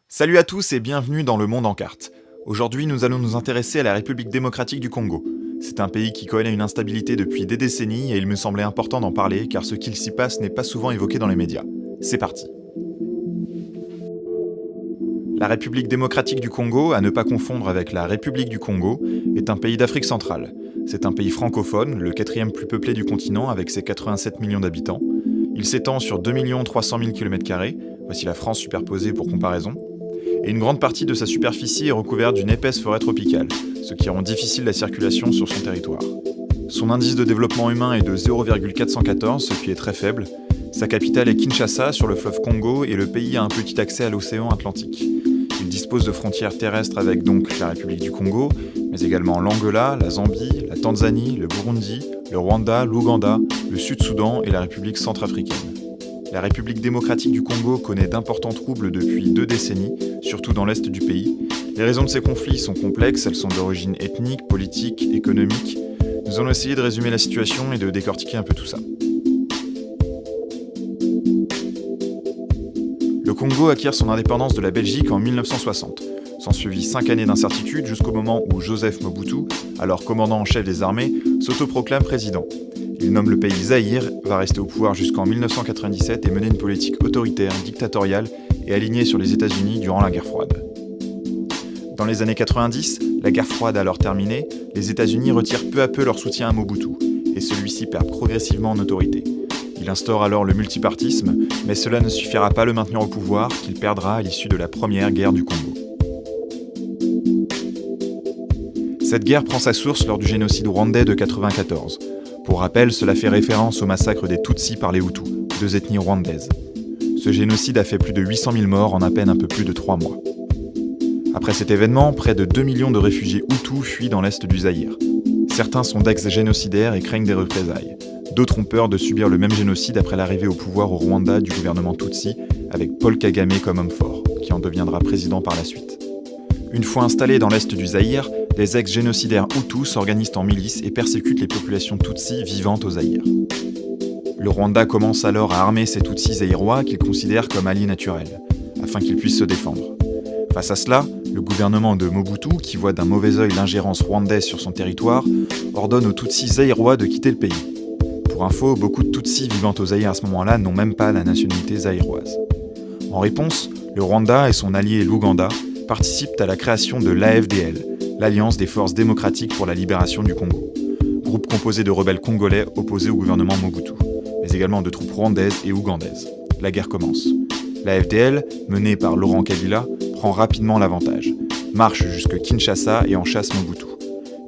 Salut à tous et bienvenue dans Le Monde en carte. Aujourd'hui, nous allons nous intéresser à la République démocratique du Congo. C'est un pays qui connaît une instabilité depuis des décennies et il me semblait important d'en parler car ce qu'il s'y passe n'est pas souvent évoqué dans les médias. C'est parti. La République démocratique du Congo, à ne pas confondre avec la République du Congo, est un pays d'Afrique centrale. C'est un pays francophone, le quatrième plus peuplé du continent avec ses 87 millions d'habitants. Il s'étend sur 2 300 000 km², voici la France superposée pour comparaison. Et une grande partie de sa superficie est recouverte d'une épaisse forêt tropicale, ce qui rend difficile la circulation sur son territoire. Son indice de développement humain est de 0,414, ce qui est très faible. Sa capitale est Kinshasa, sur le fleuve Congo, et le pays a un petit accès à l'océan Atlantique. Il dispose de frontières terrestres avec donc la République du Congo, mais également l'Angola, la Zambie, la Tanzanie, le Burundi, le Rwanda, l'Ouganda, le Sud-Soudan et la République centrafricaine. La République démocratique du Congo connaît d'importants troubles depuis 2 décennies, surtout dans l'est du pays. Les raisons de ces conflits sont complexes, elles sont d'origine ethnique, politique, économique. Nous allons essayer de résumer la situation et de décortiquer un peu tout ça. Le Congo acquiert son indépendance de la Belgique en 1960. S'ensuivit 5 années d'incertitude jusqu'au moment où Joseph Mobutu, alors commandant en chef des armées, s'autoproclame président. Il nomme le pays Zaïre, va rester au pouvoir jusqu'en 1997 et mener une politique autoritaire, dictatoriale et alignée sur les États-Unis durant la guerre froide. Dans les années 90, la guerre froide alors terminée, les États-Unis retirent peu à peu leur soutien à Mobutu, et celui-ci perd progressivement en autorité. Il instaure alors le multipartisme, mais cela ne suffira pas à le maintenir au pouvoir, qu'il perdra à l'issue de la première guerre du Congo. Cette guerre prend sa source lors du génocide rwandais de 1994. Pour rappel, cela fait référence au massacre des Tutsis par les Hutus, 2 ethnies rwandaises. Ce génocide a fait plus de 800 000 morts en à peine un peu plus de 3 mois. Après cet événement, près de 2 millions de réfugiés Hutus fuient dans l'est du Zaïre. Certains sont d'ex-génocidaires et craignent des représailles. D'autres ont peur de subir le même génocide après l'arrivée au pouvoir au Rwanda du gouvernement Tutsi, avec Paul Kagame comme homme fort, qui en deviendra président par la suite. Une fois installés dans l'est du Zaïre, les ex-génocidaires Hutus s'organisent en milices et persécutent les populations Tutsis vivantes au Zaïre. Le Rwanda commence alors à armer ces Tutsis zaïrois qu'il considère comme alliés naturels, afin qu'ils puissent se défendre. Face à cela, le gouvernement de Mobutu, qui voit d'un mauvais œil l'ingérence rwandaise sur son territoire, ordonne aux Tutsis zaïrois de quitter le pays. Pour info, beaucoup de Tutsis vivant au Zaïre à ce moment-là n'ont même pas la nationalité zaïroise. En réponse, le Rwanda et son allié l'Ouganda participent à la création de l'AFDL, l'Alliance des forces démocratiques pour la libération du Congo, groupe composé de rebelles congolais opposés au gouvernement Mobutu, mais également de troupes rwandaises et ougandaises. La guerre commence. L'AFDL, menée par Laurent Kabila, prend rapidement l'avantage, marche jusque Kinshasa et en chasse Mobutu.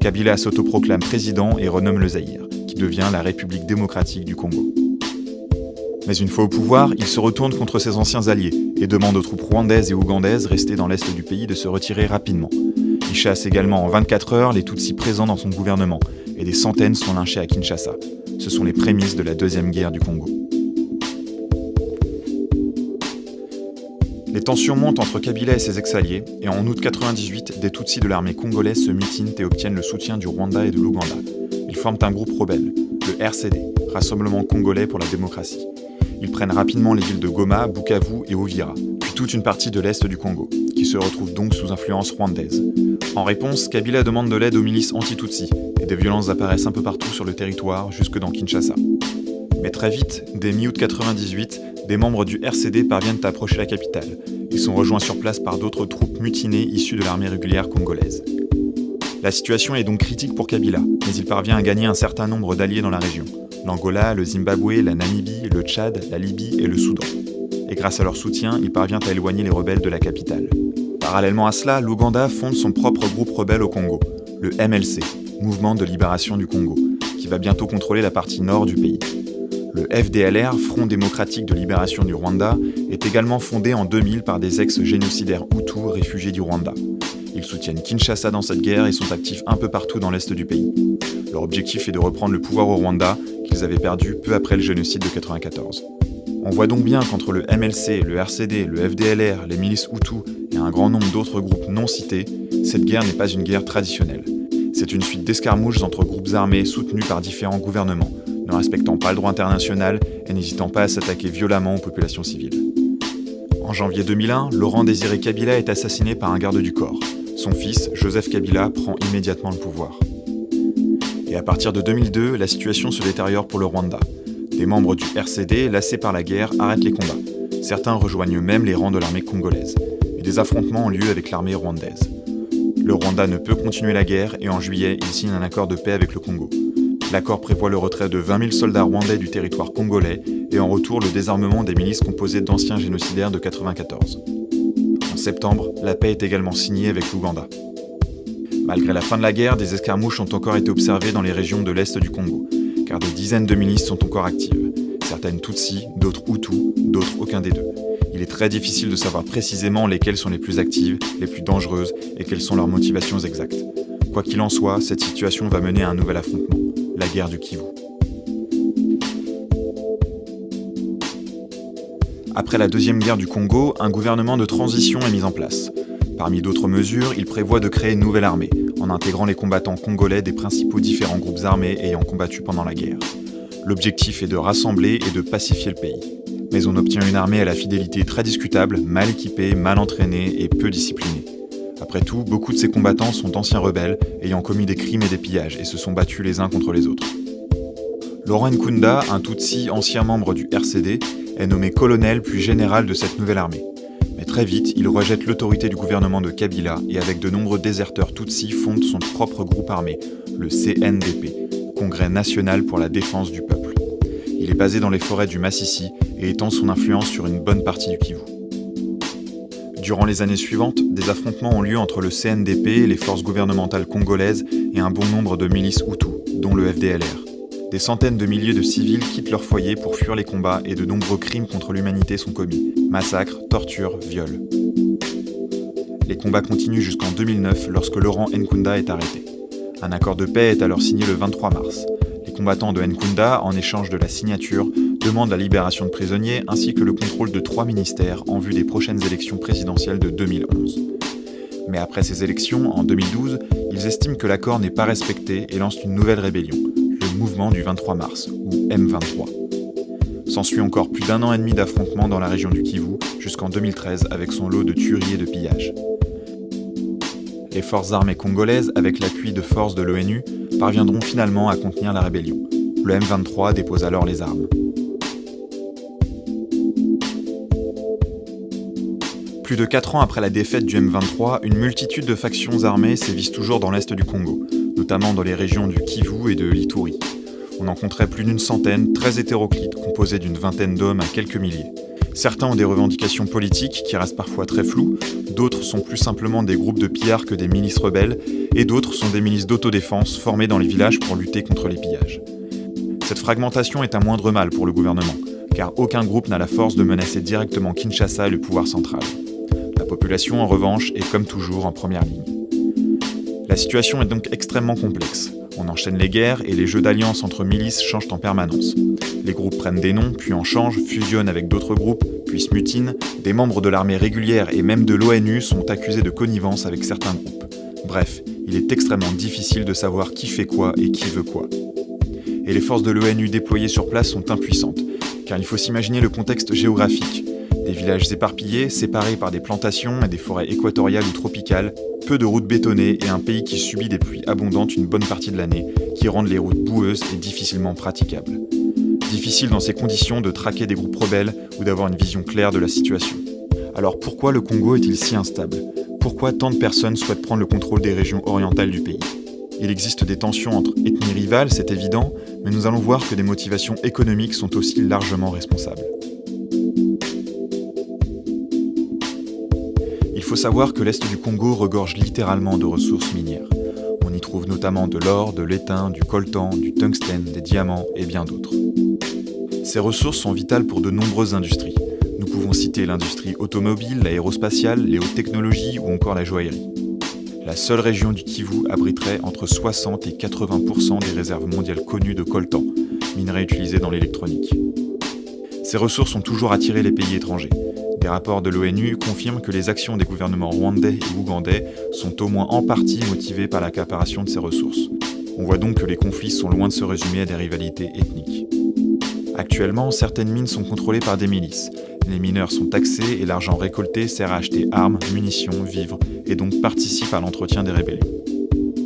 Kabila s'autoproclame président et renomme le Zaïre, qui devient la République démocratique du Congo. Mais une fois au pouvoir, il se retourne contre ses anciens alliés et demande aux troupes rwandaises et ougandaises restées dans l'est du pays de se retirer rapidement. Il chasse également en 24 heures les Tutsis présents dans son gouvernement, et des centaines sont lynchés à Kinshasa. Ce sont les prémices de la deuxième guerre du Congo. Les tensions montent entre Kabila et ses ex-alliés, et en août 1998, des Tutsis de l'armée congolaise se mutinent et obtiennent le soutien du Rwanda et de l'Ouganda. Ils forment un groupe rebelle, le RCD, Rassemblement Congolais pour la démocratie. Ils prennent rapidement les villes de Goma, Bukavu et Uvira, puis toute une partie de l'est du Congo, qui se retrouve donc sous influence rwandaise. En réponse, Kabila demande de l'aide aux milices anti-Tutsi, et des violences apparaissent un peu partout sur le territoire, jusque dans Kinshasa. Mais très vite, dès mi-août 1998, des membres du RCD parviennent à approcher la capitale. Ils sont rejoints sur place par d'autres troupes mutinées issues de l'armée régulière congolaise. La situation est donc critique pour Kabila, mais il parvient à gagner un certain nombre d'alliés dans la région. L'Angola, le Zimbabwe, la Namibie, le Tchad, la Libye et le Soudan. Et grâce à leur soutien, il parvient à éloigner les rebelles de la capitale. Parallèlement à cela, l'Ouganda fonde son propre groupe rebelle au Congo, le MLC, Mouvement de Libération du Congo, qui va bientôt contrôler la partie nord du pays. Le FDLR, Front démocratique de libération du Rwanda, est également fondé en 2000 par des ex-génocidaires Hutus réfugiés du Rwanda. Ils soutiennent Kinshasa dans cette guerre et sont actifs un peu partout dans l'est du pays. Leur objectif est de reprendre le pouvoir au Rwanda, qu'ils avaient perdu peu après le génocide de 1994. On voit donc bien qu'entre le MLC, le RCD, le FDLR, les milices Hutus et un grand nombre d'autres groupes non cités, cette guerre n'est pas une guerre traditionnelle. C'est une suite d'escarmouches entre groupes armés soutenus par différents gouvernements, ne respectant pas le droit international et n'hésitant pas à s'attaquer violemment aux populations civiles. En janvier 2001, Laurent Désiré Kabila est assassiné par un garde du corps. Son fils, Joseph Kabila, prend immédiatement le pouvoir. Et à partir de 2002, la situation se détériore pour le Rwanda. Des membres du RCD, lassés par la guerre, arrêtent les combats. Certains rejoignent même les rangs de l'armée congolaise. Et des affrontements ont lieu avec l'armée rwandaise. Le Rwanda ne peut continuer la guerre et en juillet, il signe un accord de paix avec le Congo. L'accord prévoit le retrait de 20 000 soldats rwandais du territoire congolais et en retour le désarmement des milices composées d'anciens génocidaires de 1994. En septembre, la paix est également signée avec l'Ouganda. Malgré la fin de la guerre, des escarmouches ont encore été observées dans les régions de l'est du Congo, car des dizaines de milices sont encore actives. Certaines Tutsis, d'autres Hutus, d'autres aucun des deux. Il est très difficile de savoir précisément lesquelles sont les plus actives, les plus dangereuses et quelles sont leurs motivations exactes. Quoi qu'il en soit, cette situation va mener à un nouvel affrontement, la guerre du Kivu. Après la deuxième guerre du Congo, un gouvernement de transition est mis en place. Parmi d'autres mesures, il prévoit de créer une nouvelle armée, en intégrant les combattants congolais des principaux différents groupes armés ayant combattu pendant la guerre. L'objectif est de rassembler et de pacifier le pays. Mais on obtient une armée à la fidélité très discutable, mal équipée, mal entraînée et peu disciplinée. Après tout, beaucoup de ces combattants sont d'anciens rebelles, ayant commis des crimes et des pillages, et se sont battus les uns contre les autres. Laurent Nkunda, un Tutsi ancien membre du RCD, est nommé colonel puis général de cette nouvelle armée. Mais très vite, il rejette l'autorité du gouvernement de Kabila et avec de nombreux déserteurs Tutsis fonde son propre groupe armé, le CNDP, Congrès national pour la défense du peuple. Il est basé dans les forêts du Massissi et étend son influence sur une bonne partie du Kivu. Durant les années suivantes, des affrontements ont lieu entre le CNDP, les forces gouvernementales congolaises et un bon nombre de milices Hutus, dont le FDLR. Des centaines de milliers de civils quittent leur foyer pour fuir les combats et de nombreux crimes contre l'humanité sont commis. Massacres, tortures, viols. Les combats continuent jusqu'en 2009 lorsque Laurent Nkunda est arrêté. Un accord de paix est alors signé le 23 mars. Les combattants de Nkunda, en échange de la signature, demandent la libération de prisonniers ainsi que le contrôle de 3 ministères en vue des prochaines élections présidentielles de 2011. Mais après ces élections, en 2012, ils estiment que l'accord n'est pas respecté et lancent une nouvelle rébellion, le mouvement du 23 mars, ou M23. S'ensuit encore plus d'1 an et demi d'affrontements dans la région du Kivu jusqu'en 2013 avec son lot de tueries et de pillages. Les forces armées congolaises, avec l'appui de forces de l'ONU, parviendront finalement à contenir la rébellion. Le M23 dépose alors les armes. Plus de 4 ans après la défaite du M23, une multitude de factions armées sévissent toujours dans l'est du Congo, notamment dans les régions du Kivu et de l'Ituri. On en compterait plus d'une centaine, très hétéroclites, composées d'une vingtaine d'hommes à quelques milliers. Certains ont des revendications politiques qui restent parfois très floues, d'autres sont plus simplement des groupes de pillards que des milices rebelles, et d'autres sont des milices d'autodéfense formées dans les villages pour lutter contre les pillages. Cette fragmentation est un moindre mal pour le gouvernement, car aucun groupe n'a la force de menacer directement Kinshasa et le pouvoir central. La population, en revanche, est comme toujours en première ligne. La situation est donc extrêmement complexe. On enchaîne les guerres et les jeux d'alliance entre milices changent en permanence. Les groupes prennent des noms, puis en changent, fusionnent avec d'autres groupes, puis se mutinent. Des membres de l'armée régulière et même de l'ONU sont accusés de connivence avec certains groupes. Bref, il est extrêmement difficile de savoir qui fait quoi et qui veut quoi. Et les forces de l'ONU déployées sur place sont impuissantes, car il faut s'imaginer le contexte géographique. Des villages éparpillés, séparés par des plantations et des forêts équatoriales ou tropicales, peu de routes bétonnées et un pays qui subit des pluies abondantes une bonne partie de l'année, qui rendent les routes boueuses et difficilement praticables. Difficile dans ces conditions de traquer des groupes rebelles ou d'avoir une vision claire de la situation. Alors pourquoi le Congo est-il si instable ? Pourquoi tant de personnes souhaitent prendre le contrôle des régions orientales du pays ? Il existe des tensions entre ethnies rivales, c'est évident, mais nous allons voir que des motivations économiques sont aussi largement responsables. Il faut savoir que l'est du Congo regorge littéralement de ressources minières. On y trouve notamment de l'or, de l'étain, du coltan, du tungstène, des diamants et bien d'autres. Ces ressources sont vitales pour de nombreuses industries. Nous pouvons citer l'industrie automobile, l'aérospatiale, les hautes technologies ou encore la joaillerie. La seule région du Kivu abriterait entre 60 et 80% des réserves mondiales connues de coltan, minerai utilisé dans l'électronique. Ces ressources ont toujours attiré les pays étrangers. Des rapports de l'ONU confirment que les actions des gouvernements rwandais et ougandais sont au moins en partie motivées par l'accaparation de ces ressources. On voit donc que les conflits sont loin de se résumer à des rivalités ethniques. Actuellement, certaines mines sont contrôlées par des milices, Les mineurs sont taxés et l'argent récolté sert à acheter armes, munitions, vivres, et donc participe à l'entretien des rébellions.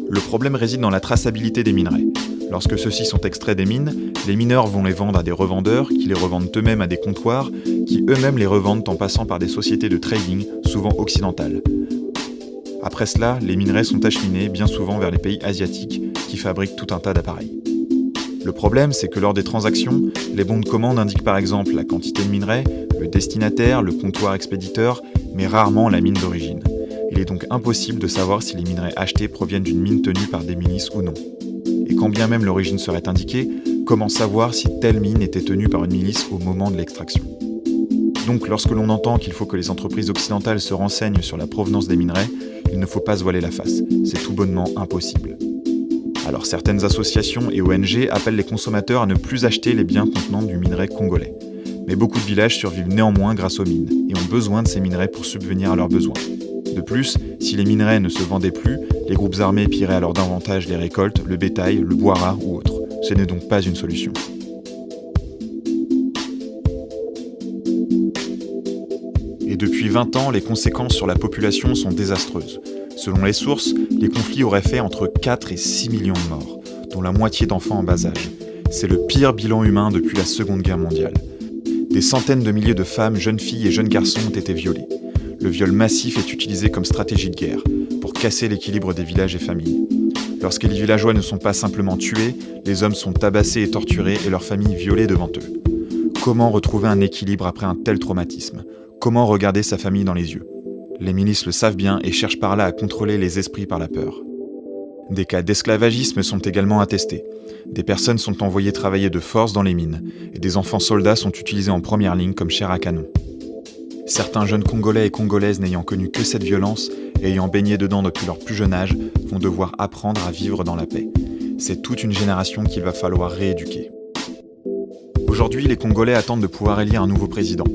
Le problème réside dans la traçabilité des minerais. Lorsque ceux-ci sont extraits des mines, les mineurs vont les vendre à des revendeurs, qui les revendent eux-mêmes à des comptoirs, qui eux-mêmes les revendent en passant par des sociétés de trading, souvent occidentales. Après cela, les minerais sont acheminés bien souvent vers les pays asiatiques, qui fabriquent tout un tas d'appareils. Le problème, c'est que lors des transactions, les bons de commande indiquent par exemple la quantité de minerais, le destinataire, le comptoir expéditeur, mais rarement la mine d'origine. Il est donc impossible de savoir si les minerais achetés proviennent d'une mine tenue par des milices ou non. Et quand bien même l'origine serait indiquée, comment savoir si telle mine était tenue par une milice au moment de l'extraction ? Donc lorsque l'on entend qu'il faut que les entreprises occidentales se renseignent sur la provenance des minerais, il ne faut pas se voiler la face, c'est tout bonnement impossible. Alors certaines associations et ONG appellent les consommateurs à ne plus acheter les biens contenant du minerai congolais. Mais beaucoup de villages survivent néanmoins grâce aux mines, et ont besoin de ces minerais pour subvenir à leurs besoins. De plus, si les minerais ne se vendaient plus, les groupes armés pilleraient alors davantage les récoltes, le bétail, le bois rare ou autre. Ce n'est donc pas une solution. Et depuis 20 ans, les conséquences sur la population sont désastreuses. Selon les sources, les conflits auraient fait entre 4 et 6 millions de morts, dont la moitié d'enfants en bas âge. C'est le pire bilan humain depuis la Seconde Guerre mondiale. Des centaines de milliers de femmes, jeunes filles et jeunes garçons ont été violés. Le viol massif est utilisé comme stratégie de guerre, pour casser l'équilibre des villages et familles. Lorsque les villageois ne sont pas simplement tués, les hommes sont tabassés et torturés et leurs familles violées devant eux. Comment retrouver un équilibre après un tel traumatisme ? Comment regarder sa famille dans les yeux ? Les milices le savent bien et cherchent par là à contrôler les esprits par la peur. Des cas d'esclavagisme sont également attestés. Des personnes sont envoyées travailler de force dans les mines, et des enfants soldats sont utilisés en première ligne comme chair à canon. Certains jeunes Congolais et Congolaises n'ayant connu que cette violence, et ayant baigné dedans depuis leur plus jeune âge, vont devoir apprendre à vivre dans la paix. C'est toute une génération qu'il va falloir rééduquer. Aujourd'hui, les Congolais attendent de pouvoir élire un nouveau président.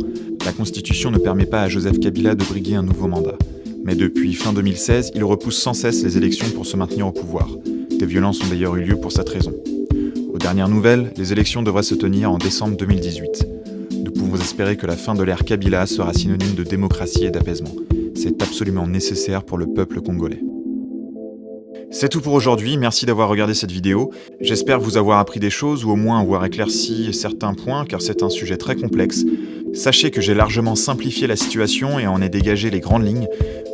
La Constitution ne permet pas à Joseph Kabila de briguer un nouveau mandat. Mais depuis fin 2016, il repousse sans cesse les élections pour se maintenir au pouvoir. Des violences ont d'ailleurs eu lieu pour cette raison. Aux dernières nouvelles, les élections devraient se tenir en décembre 2018. Nous pouvons espérer que la fin de l'ère Kabila sera synonyme de démocratie et d'apaisement. C'est absolument nécessaire pour le peuple congolais. C'est tout pour aujourd'hui, merci d'avoir regardé cette vidéo. J'espère vous avoir appris des choses ou au moins avoir éclairci certains points car c'est un sujet très complexe. Sachez que j'ai largement simplifié la situation et en ai dégagé les grandes lignes.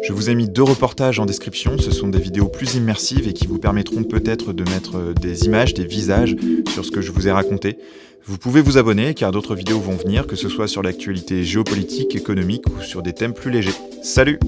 Je vous ai mis 2 reportages en description, ce sont des vidéos plus immersives et qui vous permettront peut-être de mettre des images, des visages sur ce que je vous ai raconté. Vous pouvez vous abonner car d'autres vidéos vont venir, que ce soit sur l'actualité géopolitique, économique ou sur des thèmes plus légers. Salut!